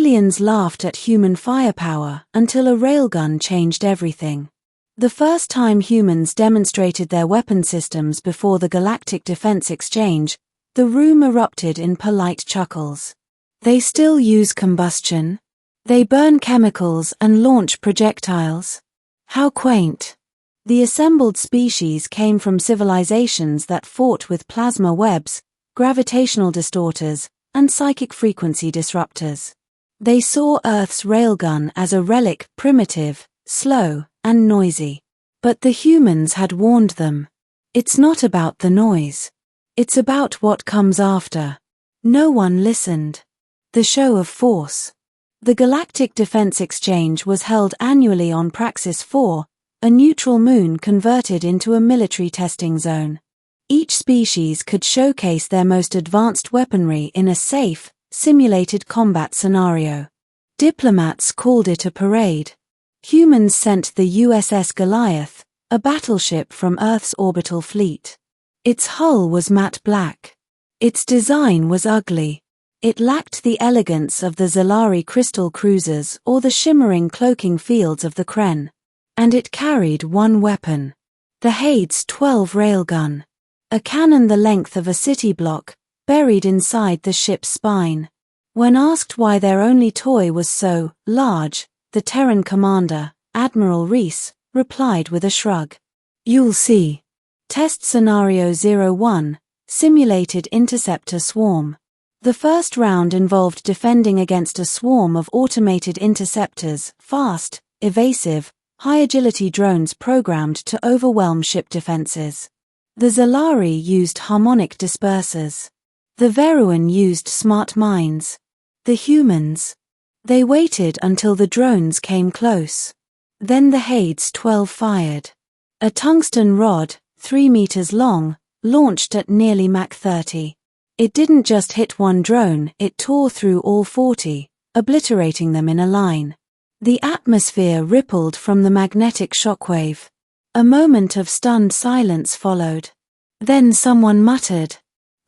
Millions laughed at human firepower until a railgun changed everything. The first time humans demonstrated their weapon systems before the Galactic Defense Exchange, the room erupted in polite chuckles. They still use combustion. They burn chemicals and launch projectiles. How quaint. The assembled species came from civilizations that fought with plasma webs, gravitational distorters, and psychic frequency disruptors. They saw Earth's railgun as a relic, primitive, slow, and noisy. But the humans had warned them. It's not about the noise. It's about what comes after. No one listened. The show of force. The Galactic Defense Exchange was held annually on Praxis 4, a neutral moon converted into a military testing zone. Each species could showcase their most advanced weaponry in a safe, simulated combat scenario. Diplomats called it a parade. Humans sent the USS Goliath, a battleship from Earth's orbital fleet. Its hull was matte black. Its design was ugly. It lacked the elegance of the Zalari crystal cruisers or the shimmering cloaking fields of the Kren. And it carried one weapon. The Hades 12 railgun. A cannon the length of a city block, buried inside the ship's spine. When asked why their only toy was so large, the Terran commander, Admiral Reese, replied with a shrug. You'll see. Test Scenario 01, Simulated Interceptor Swarm. The first round involved defending against a swarm of automated interceptors, fast, evasive, high-agility drones programmed to overwhelm ship defenses. The Zalari used harmonic dispersers. The Veruan used smart mines. The humans. They waited until the drones came close. Then the Hades 12 fired. A tungsten rod, 3 meters long, launched at nearly Mach 30. It didn't just hit one drone, it tore through all 40, obliterating them in a line. The atmosphere rippled from the magnetic shockwave. A moment of stunned silence followed. Then someone muttered,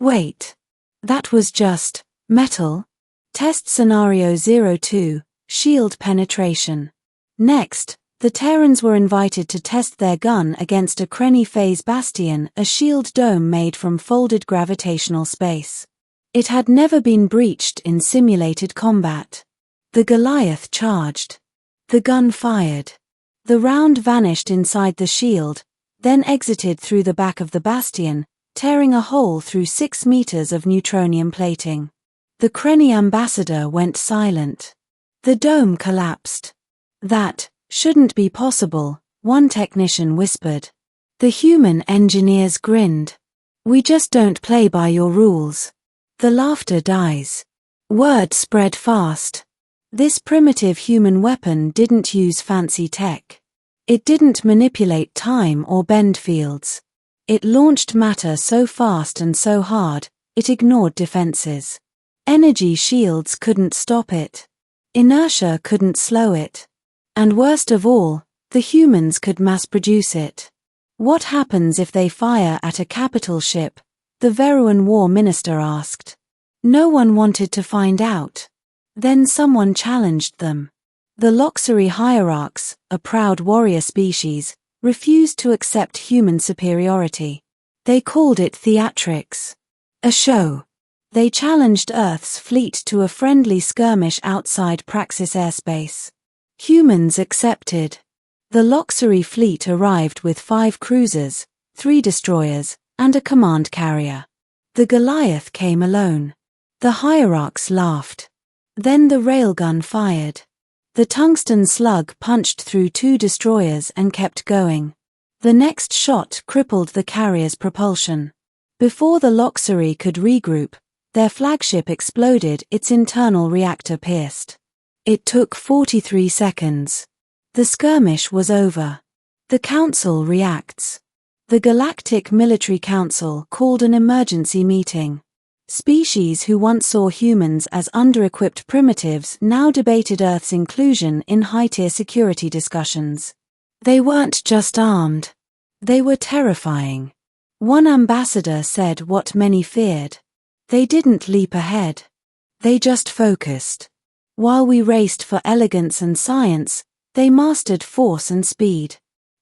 "Wait. That was just metal." Test Scenario 02, Shield Penetration. Next, the Terrans were invited to test their gun against a Krenny phase bastion, a shield dome made from folded gravitational space. It had never been breached in simulated combat. The Goliath charged. The gun fired. The round vanished inside the shield, then exited through the back of the bastion, tearing a hole through 6 meters of neutronium plating. The Krenny ambassador went silent. The dome collapsed. That shouldn't be possible, one technician whispered. The human engineers grinned. We just don't play by your rules. The laughter dies. Word spread fast. This primitive human weapon didn't use fancy tech. It didn't manipulate time or bend fields. It launched matter so fast and so hard, it ignored defenses. Energy shields couldn't stop it. Inertia couldn't slow it. And worst of all, the humans could mass-produce it. What happens if they fire at a capital ship? The Veruan War Minister asked. No one wanted to find out. Then someone challenged them. The Loxary hierarchs, a proud warrior species, refused to accept human superiority. They called it theatrics. A show. They challenged Earth's fleet to a friendly skirmish outside Praxis airspace. Humans accepted. The Loxary fleet arrived with 5 cruisers, 3 destroyers, and a command carrier. The Goliath came alone. The hierarchs laughed. Then the railgun fired. The tungsten slug punched through 2 destroyers and kept going. The next shot crippled the carrier's propulsion. Before the Loxary could regroup, their flagship exploded, its internal reactor pierced. It took 43 seconds. The skirmish was over. The Council reacts. The Galactic Military Council called an emergency meeting. Species who once saw humans as under-equipped primitives now debated Earth's inclusion in high-tier security discussions. They weren't just armed. They were terrifying. One ambassador said what many feared. They didn't leap ahead. They just focused. While we raced for elegance and science, they mastered force and speed.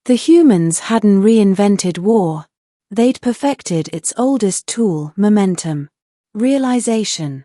The humans hadn't reinvented war. They'd perfected its oldest tool, momentum. Realization.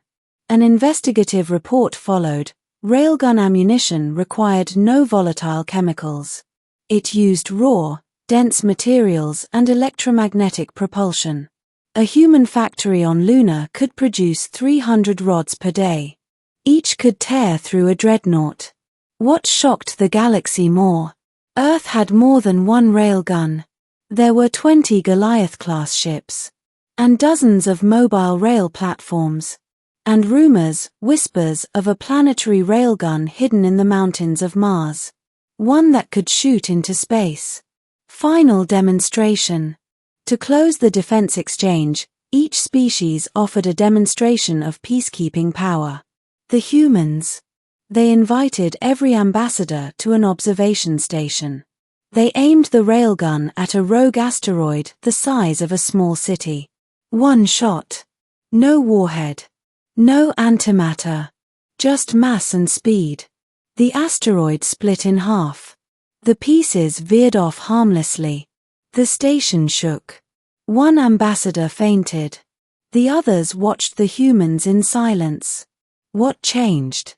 An investigative report followed. Railgun ammunition required no volatile chemicals. It used raw, dense materials and electromagnetic propulsion. A human factory on Luna could produce 300 rods per day. Each could tear through a dreadnought. What shocked the galaxy more? Earth had more than one railgun. There were 20 Goliath-class ships. And dozens of mobile rail platforms. And rumors, whispers of a planetary railgun hidden in the mountains of Mars. One that could shoot into space. Final demonstration. To close the defense exchange, each species offered a demonstration of peacekeeping power. The humans. They invited every ambassador to an observation station. They aimed the railgun at a rogue asteroid the size of a small city. One shot. No warhead. No antimatter. Just mass and speed. The asteroid split in half. The pieces veered off harmlessly. The station shook. One ambassador fainted. The others watched the humans in silence. What changed?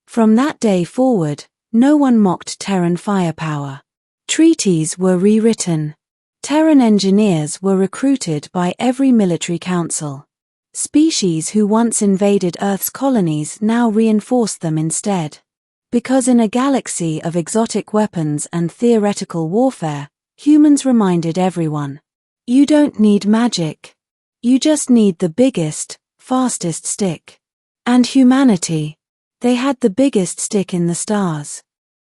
From that day forward, no one mocked Terran firepower. Treaties were rewritten. Terran engineers were recruited by every military council. Species who once invaded Earth's colonies now reinforced them instead. Because in a galaxy of exotic weapons and theoretical warfare, humans reminded everyone. You don't need magic. You just need the biggest, fastest stick. And humanity. They had the biggest stick in the stars.